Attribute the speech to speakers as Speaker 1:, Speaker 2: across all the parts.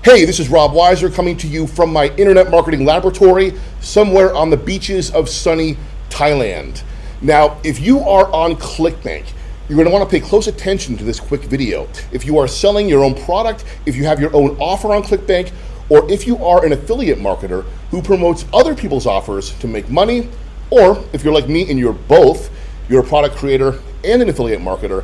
Speaker 1: Hey, this is Rob Weiser coming to you from my internet marketing laboratory somewhere on the beaches of sunny Thailand. Now, if you are on Clickbank, you're going to want to pay close attention to this quick video. If you are selling your own product, if you have your own offer on Clickbank, or if you are an affiliate marketer who promotes other people's offers to make money, or if you're like me and you're both, you're a product creator and an affiliate marketer,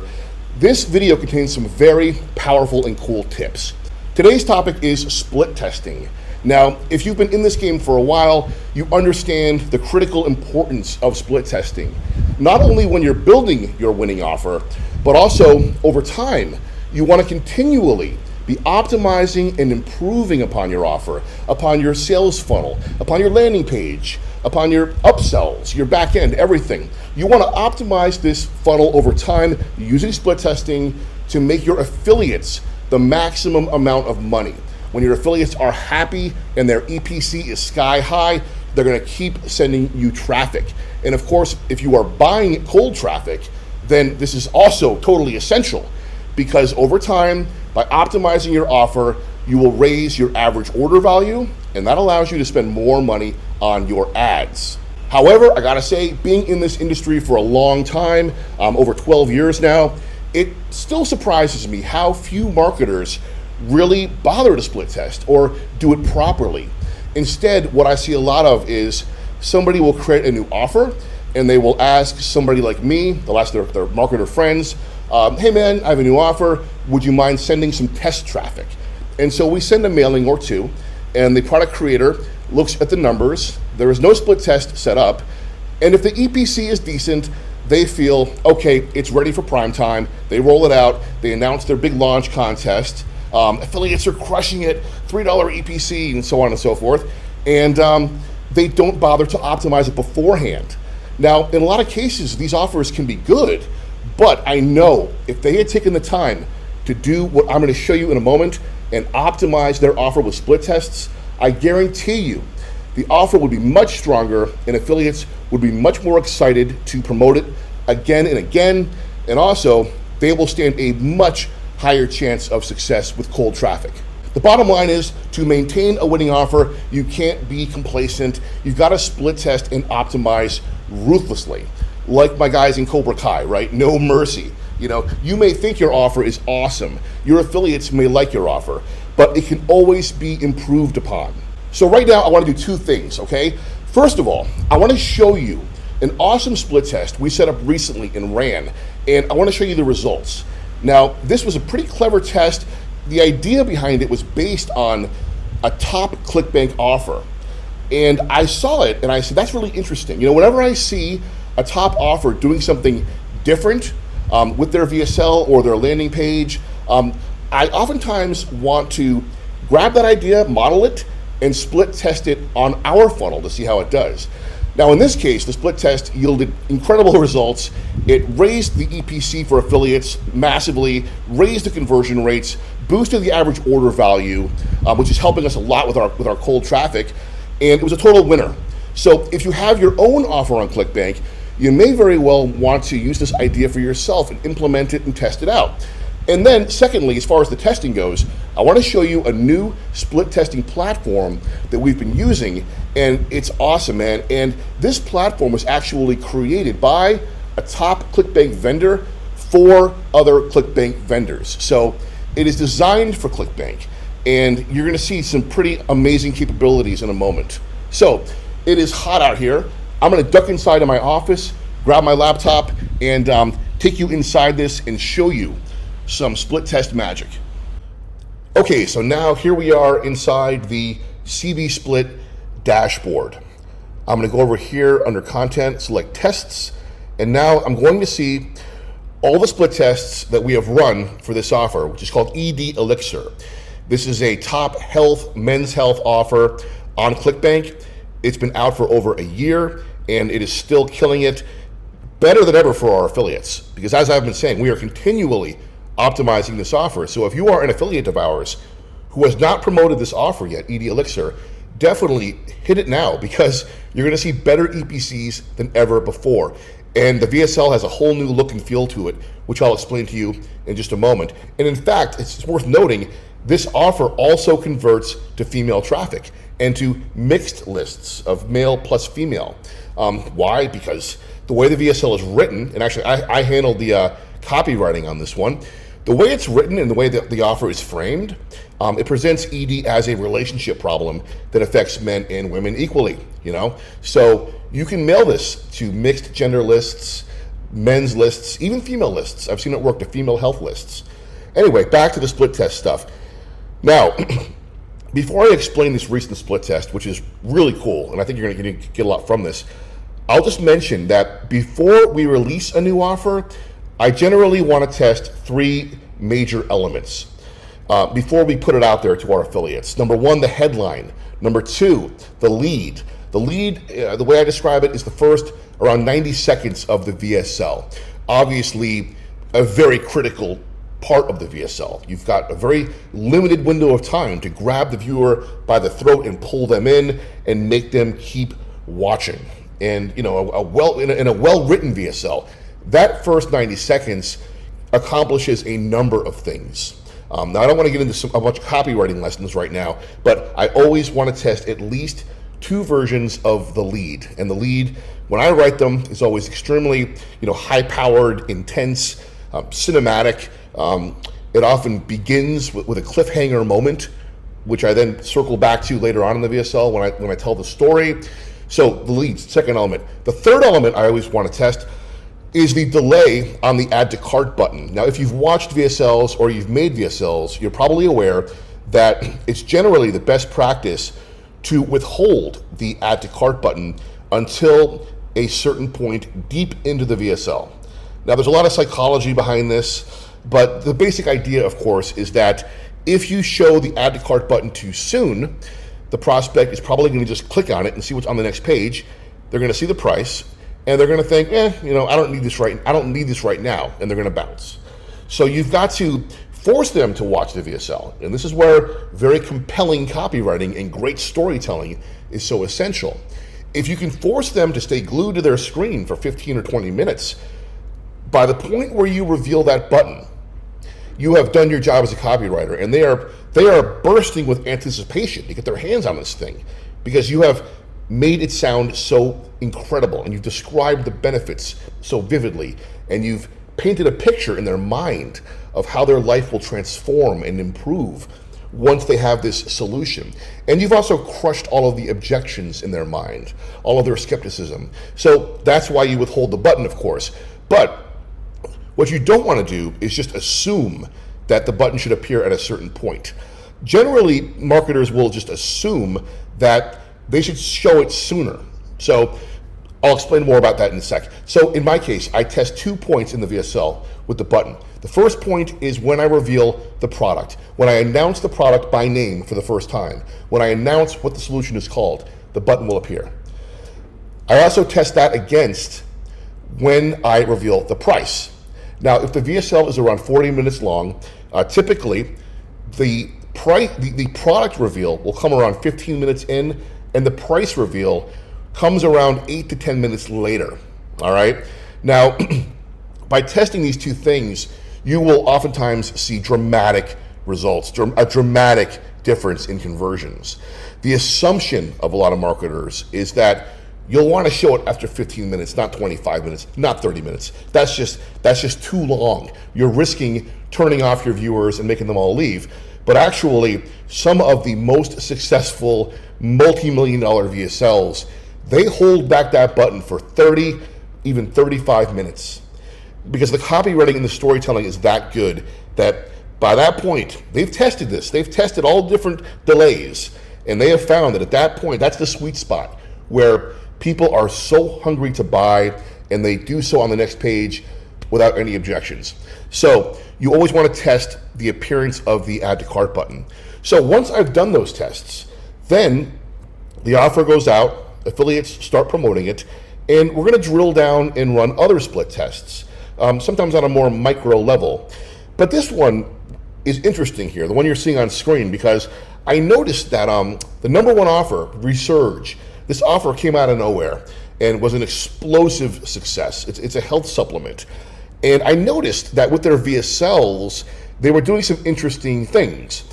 Speaker 1: this video contains some very powerful and cool tips. Today's topic is split testing. Now, if you've been in this game for a while, you understand the critical importance of split testing. Not only when you're building your winning offer, but also over time. You want to continually be optimizing and improving upon your offer, upon your sales funnel, upon your landing page, upon your upsells, your back end, everything. You want to optimize this funnel over time using split testing to make your affiliates the maximum amount of money. When your affiliates are happy and their EPC is sky high, they're going to keep sending you traffic. And of course, if you are buying cold traffic, then this is also totally essential, because over time, by optimizing your offer, you will raise your average order value, and that allows you to spend more money on your ads. However, I gotta say, being in this industry for a long time, over 12 years now, it still surprises me how few marketers really bother to split test or do it properly. Instead, what I see a lot of is somebody will create a new offer and they will ask somebody like me, they'll ask their marketer friends, hey man, I have a new offer, would you mind sending some test traffic? And so we send a mailing or two, and the product creator looks at the numbers, there is no split test set up, and if the EPC is decent, they feel, okay, it's ready for prime time. They roll it out, they announce their big launch contest, affiliates are crushing it, $3 EPC, and so on and so forth, and they don't bother to optimize it beforehand. Now, in a lot of cases, these offers can be good, but I know if they had taken the time to do what I'm going to show you in a moment and optimize their offer with split tests, I guarantee you the offer would be much stronger and affiliates would be much more excited to promote it again and again, and also they will stand a much higher chance of success with cold traffic. The bottom line is, to maintain a winning offer, you can't be complacent. You've got to split test and optimize ruthlessly. Like my guys in Cobra Kai, right? No mercy. You know, you may think your offer is awesome. Your affiliates may like your offer, but it can always be improved upon. So right now, I want to do two things, okay? First of all, I want to show you an awesome split test we set up recently and ran, and I want to show you the results. Now, this was a pretty clever test. The idea behind it was based on a top Clickbank offer. And I saw it and I said, that's really interesting. You know, whenever I see a top offer doing something different with their VSL or their landing page, I oftentimes want to grab that idea, model it, and split test it on our funnel to see how it does. Now in this case, the split test yielded incredible results. It raised the EPC for affiliates massively, raised the conversion rates, boosted the average order value, which is helping us a lot with our cold traffic, and it was a total winner. So if you have your own offer on Clickbank, you may very well want to use this idea for yourself and implement it and test it out. And then secondly, as far as the testing goes, I want to show you a new split testing platform that we've been using, and it's awesome, man. And this platform was actually created by a top Clickbank vendor for other Clickbank vendors. So it is designed for Clickbank, and you're going to see some pretty amazing capabilities in a moment. So it is hot out here. I'm going to duck inside of my office, grab my laptop, and take you inside this and show you some split test magic. Okay, so now here we are inside the CB Split dashboard. I'm going to go over here under content, select tests, and now I'm going to see all the split tests that we have run for this offer, which is called ED Elixir. This is a top health, men's health offer on Clickbank. It's been out for over a year and it is still killing it, better than ever for our affiliates, because as I've been saying, we are continually optimizing this offer. So if you are an affiliate of ours who has not promoted this offer yet, ED Elixir, definitely hit it now, because you're going to see better EPCs than ever before. And the VSL has a whole new look and feel to it, which I'll explain to you in just a moment. And in fact, it's worth noting, This offer also converts to female traffic and to mixed lists of male plus female. Why? Because the way the VSL is written, and actually I handled the copywriting on this one, the way it's written and the way that the offer is framed, it presents ED as a relationship problem that affects men and women equally, So you can mail this to mixed gender lists, men's lists, even female lists. I've seen it work to female health lists. Anyway, back to the split test stuff. Now, before I explain this recent split test, which is really cool, and I think you're going to get a lot from this, I'll just mention that before we release a new offer, I generally want to test 3 major elements before we put it out there to our affiliates. Number 1, the headline. Number 2, the lead. The lead, the way I describe it, is the first around 90 seconds of the VSL. Obviously, a very critical part of the VSL. You've got a very limited window of time to grab the viewer by the throat and pull them in and make them keep watching. And in a well-written VSL, that first 90 seconds accomplishes a number of things. Now, I don't want to get into a bunch of copywriting lessons right now, but I always want to test at least 2 versions of the lead. And the lead, when I write them, is always extremely, high-powered, intense, cinematic. It often begins with a cliffhanger moment, which I then circle back to later on in the VSL when I tell the story. So the lead, second element. The third element I always want to test is the delay on the add to cart button. Now, if you've watched VSLs or you've made VSLs, you're probably aware that it's generally the best practice to withhold the add to cart button until a certain point deep into the VSL. Now, there's a lot of psychology behind this, but the basic idea, of course, is that if you show the add to cart button too soon, the prospect is probably going to just click on it and see what's on the next page. They're going to see the price, and they're going to think, I don't need this right now, and they're going to bounce. So you've got to force them to watch the VSL, and this is where very compelling copywriting and great storytelling is so essential. If you can force them to stay glued to their screen for 15 or 20 minutes, by the point where you reveal that button, you have done your job as a copywriter, and they are bursting with anticipation to get their hands on this thing because you have made it sound so incredible, and you've described the benefits so vividly, and you've painted a picture in their mind of how their life will transform and improve once they have this solution. And you've also crushed all of the objections in their mind, all of their skepticism. So that's why you withhold the button, of course. But what you don't want to do is just assume that the button should appear at a certain point. Generally, marketers will just assume that they should show it sooner. So I'll explain more about that in a sec. So in my case, I test 2 points in the VSL with the button. The first point is when I reveal the product. When I announce the product by name for the first time, when I announce what the solution is called, the button will appear. I also test that against when I reveal the price. Now, if the VSL is around 40 minutes long, typically the product reveal will come around 15 minutes in, and the price reveal comes around 8 to 10 minutes later. All right. Now, by testing these 2 things, you will oftentimes see dramatic results, a dramatic difference in conversions. The assumption of a lot of marketers is that you'll want to show it after 15 minutes, not 25 minutes, not 30 minutes. That's just too long. You're risking turning off your viewers and making them all leave. But actually, some of the most successful multi-million-dollar VSLs, they hold back that button for 30, even 35 minutes. Because the copywriting and the storytelling is that good that by that point, they've tested this. They've tested all different delays, and they have found that at that point, that's the sweet spot where people are so hungry to buy, and they do so on the next page without any objections. So you always want to test the appearance of the add to cart button. So once I've done those tests, then the offer goes out, affiliates start promoting it, and we're going to drill down and run other split tests, sometimes on a more micro level. But this one is interesting here, the one you're seeing on screen, because I noticed that the number 1 offer, Resurge, this offer came out of nowhere and was an explosive success. It's a health supplement. And I noticed that with their VSLs, they were doing some interesting things.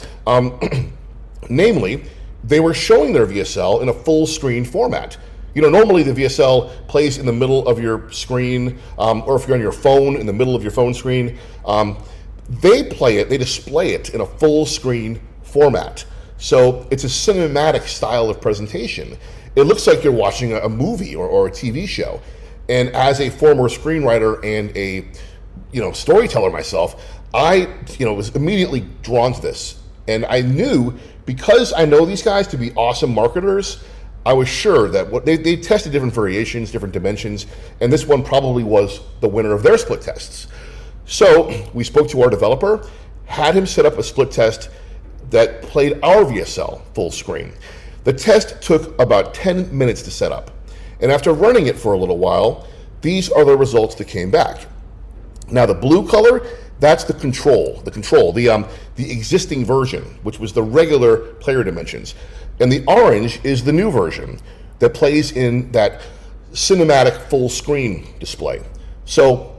Speaker 1: Namely, they were showing their VSL in a full screen format. You know, normally the VSL plays in the middle of your screen, or if you're on your phone, in the middle of your phone screen. They display it in a full screen format. So it's a cinematic style of presentation. It looks like you're watching a movie or a TV show. And as a former screenwriter and a storyteller myself, I was immediately drawn to this. And I knew, because I know these guys to be awesome marketers, I was sure that what they tested different variations, different dimensions, and this one probably was the winner of their split tests. So we spoke to our developer, had him set up a split test that played our VSL full screen. The test took about 10 minutes to set up. And after running it for a little while, these are the results that came back. Now the blue color, that's the existing version, which was the regular player dimensions. And the orange is the new version that plays in that cinematic full screen display. So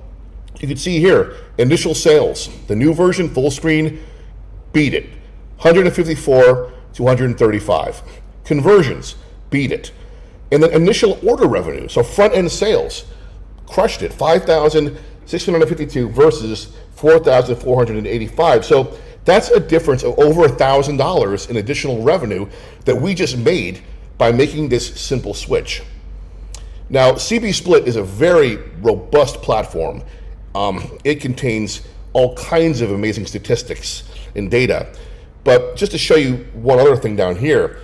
Speaker 1: you can see here, initial sales, the new version full screen beat it, 154 to 135. Conversions beat it. And then initial order revenue, so front end sales, crushed it, 5,652 versus 4,485. So that's a difference of over $1,000 in additional revenue that we just made by making this simple switch. Now, CB Split is a very robust platform. It contains all kinds of amazing statistics and data. But just to show you one other thing down here,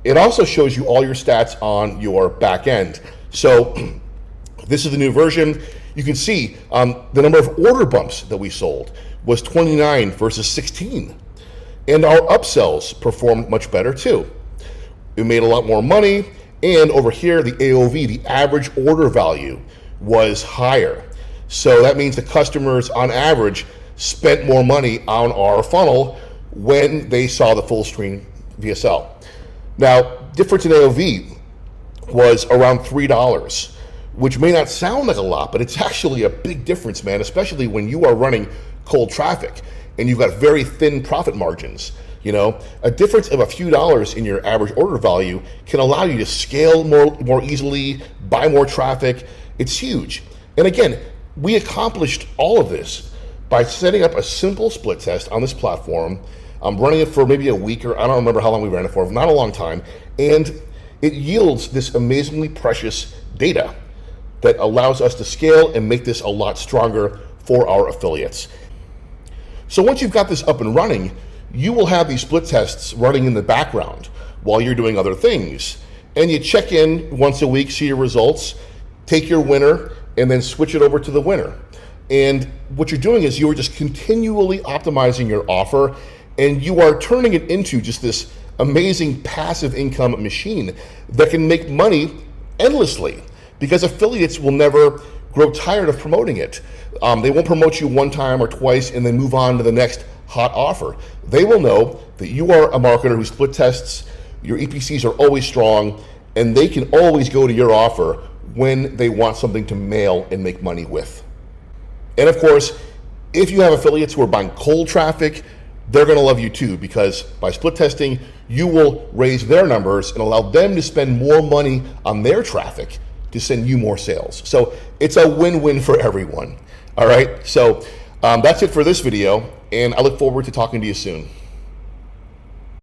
Speaker 1: it also shows you all your stats on your back end. So this is the new version. You can see the number of order bumps that we sold was 29 versus 16. And our upsells performed much better too. We made a lot more money, and over here, the AOV, the average order value, was higher. So that means the customers on average spent more money on our funnel when they saw the full screen VSL. Now, difference in AOV was around $3, which may not sound like a lot, but it's actually a big difference, man, especially when you are running cold traffic and you've got very thin profit margins. A difference of a few dollars in your average order value can allow you to scale more easily, buy more traffic. It's huge. And again, we accomplished all of this by setting up a simple split test on this platform. I'm running it for maybe a week, or I don't remember how long we ran it for, not a long time. And it yields this amazingly precious data that allows us to scale and make this a lot stronger for our affiliates. So once you've got this up and running, you will have these split tests running in the background while you're doing other things. And you check in once a week, see your results, take your winner, and then switch it over to the winner. And what you're doing is you're just continually optimizing your offer, and you are turning it into just this amazing passive income machine that can make money endlessly, because affiliates will never grow tired of promoting it. They won't promote you one time or twice and then move on to the next hot offer. They will know that you are a marketer who split tests, your EPCs are always strong, and they can always go to your offer when they want something to mail and make money with. And of course, if you have affiliates who are buying cold traffic, they're going to love you too, because by split testing, you will raise their numbers and allow them to spend more money on their traffic to send you more sales. So it's a win-win for everyone. All right, so that's it for this video, and I look forward to talking to you soon.